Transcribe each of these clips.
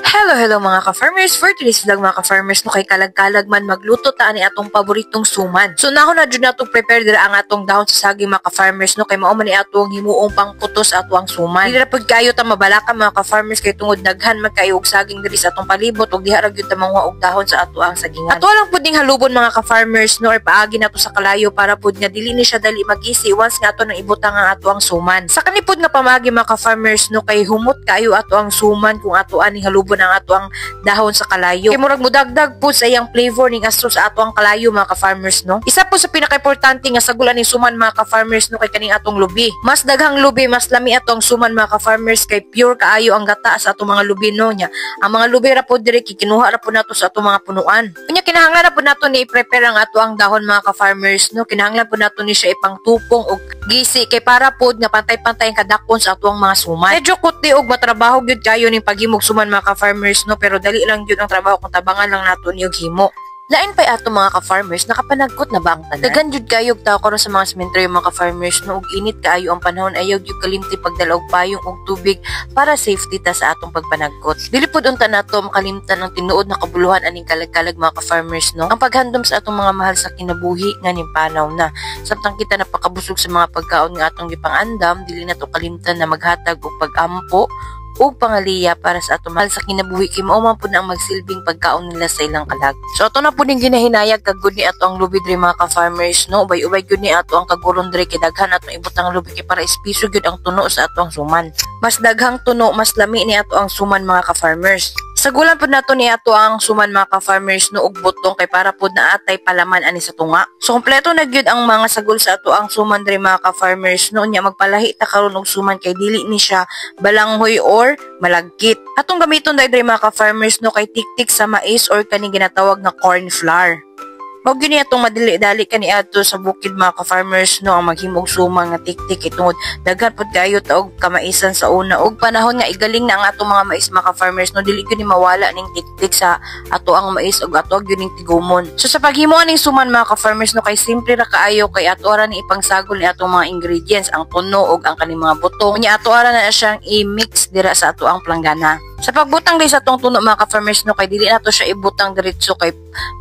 Hello mga ka-farmers! For today's vlog mga ka-farmers, no kay kalag-kalag man magluto ta ni atong paboritong suman. So nako na jud nato prepare dira ang atong dahon sa saging mga ka-farmers, no kay mao man ni atong himuong pangputos ato ang suman. Dili ra pud kayo ta mabalakan mga ka-farmers kay tungod daghan man kayo og saging diri sa atong palibot ug diha ra gyud ta manguha og dahon sa ato ang sagingan. Ato lang pud ning halubon mga ka-farmers, no or paagi nato sa kalayo para pud nga dili ni siya dali magisi once nga ato nang ibutang ang ato ang suman. Sa kanipod nga pamagi mga ka-farmers, no kay humot kayo ato ang suman kung ato ani halubon ang ato ang dahon sa kalayo. Kay murag mudagdag po sa iyang flavor ning astro sa ato ang kalayo mga ka-farmers, no. Isa po sa pinaka-importante nga sagulan ni suman mga ka-farmers, no kay kaning atong lubi. Mas daghang lubi, mas lami ato ang suman mga ka-farmers kay pure kaayo ang gata sa ato mga lubi no nya. Ang mga lubi ra po diri kinuha ra po nato sa ato mga punuan. Kunya kinahanglan na po nato ni i-prepare ang ato ang dahon mga ka-farmers, no. Kinahanglan po nato ni siya ipangtupong og gisi kay para pod nga pantay-pantay ang kadakon sa ato ang mga suman. Medyo kuti og matrabaho gyud kayo ning paghimog suman mga ka-farmers, no pero dali lang yun ang trabaho kung tabangan lang nato niyog himo. Lain pa ato mga ka-farmers, nakapanagkot na ba ang tanan? Dagan jud kayo tao karon sa mga sementeryo mga ka-farmers, no ug init kaayo ang panahon ayaw gyud kalimti pagdala og payong ug tubig para safety ta sa atong pagpanagkot. Dili pud unta nato makalimtan ang tinuod na kabuluhan aning kalag-kalag mga ka-farmers, no. Ang paghandom sa atong mga mahal sa kinabuhi nga nimpanaw na. Samtang kita napakabusog sa mga pagkaon nga atong gipangandam, dili nato kalimtan na maghatag og pag-ampo ug pangaliya para sa atong mahal sa kinabuhi kay mao man pud ang magsilbing pagkaon nila sa ilang kalag. So ato na pud ning ginahinayag kag gud ni ato ang lubi diri mga ka-farmers, no. Ubay-ubay gud ni ato ang kaguron diri kay daghan atong ibutang lubi kay para espiso gud ang tuno sa ato ang suman. Mas daghang tuno, mas lami ni ato ang suman mga ka-farmers. Sagulan pud nato ni ato ang suman mga ka-farmers, no ug butong kay para pud naatay palaman ani sa tunga. So kompleto na gyud ang mga sagol sa ato ang suman diri mga ka-farmers, no nya magpalahi ta karon og suman kay dili ni siya balanghoy or malagkit. Atong gamiton diri mga ka-farmers, no kay tiktik sa mais or kani ginatawag nga corn flour. Mao gyud ni atong madili-dali kani adto sa bukid mga ka-farmers, no ang maghimog suman nga tiktik itungod daghan pud kayo ta og kamaisan sa una og panahon nga igaling na ang atong mga mais mga ka-farmers, no dili gyud ni mawala ning tiktik sa ato ang mais ug ato gyud ning tigumon. So sa paghimo ning suman mga ka-farmers, no kay simple ra kaayo kay ato ra ni ipangsagol ni atong mga ingredients, ang tuno ug ang kaning mga butong. Nya ato ra na siyang i-mix dira sa ato ang planggana. Sa pagbutang diri sa atong tuno mga ka-farmers, no kay dili nato siya ibutang diretso kay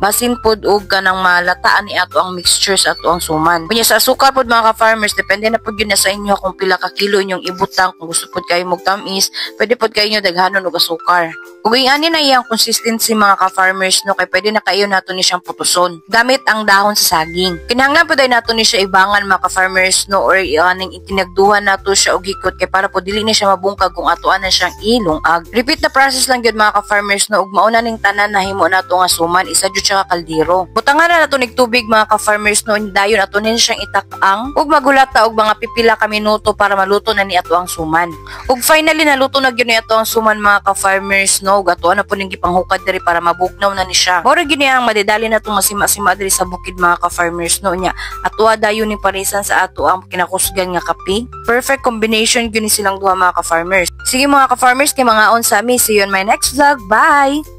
basin pod og kanang malataan ni ato ang mixture sa ato ang suman. Kunya sa asukar pod mga ka-farmers, depende na pod yun na sa inyo kung pila ka kilo inyong ibutang. Kung gusto pod kayo mog tamis, pwede pod kayo daghanon og asukar. Ug ani na iyang consistency mga ka-farmers, no kay pwede na kayo nato ni siyang putuson gamit ang dahon sa saging. Kinahanglan pod ay nato ni siya ibangan mga ka-farmers, no or aning itinagduhan nato siya og hikot kay para pod dili ni siya mabungkag kung atoan na siyang ilungag. Repeat na process lang gyud mga ka-farmers, no ug mauna ning tanan na himo nato nga suman isa jud siya ka kaldero. Butangan na nato nig tubig mga ka-farmers, no dayon ato nin siyang itak-ang ug magulata og mga pipila ka minuto para maluto na ni ato ang suman. Ug finally naluto na gyud ni ato ang suman mga ka-farmers, no ug ato na po ning gipanghukad diri para mabugnaw na ni siya. Mao gyud ang madidali nato masima-sima diri sa bukid mga ka-farmers, no nya ato dayon ni parisan sa ato ang kinakusgan nga kape. Perfect combination gyud ni silang duha mga ka-farmers. Sige mga ka-farmers, kay mga on sa mi. See you on my next vlog. Bye!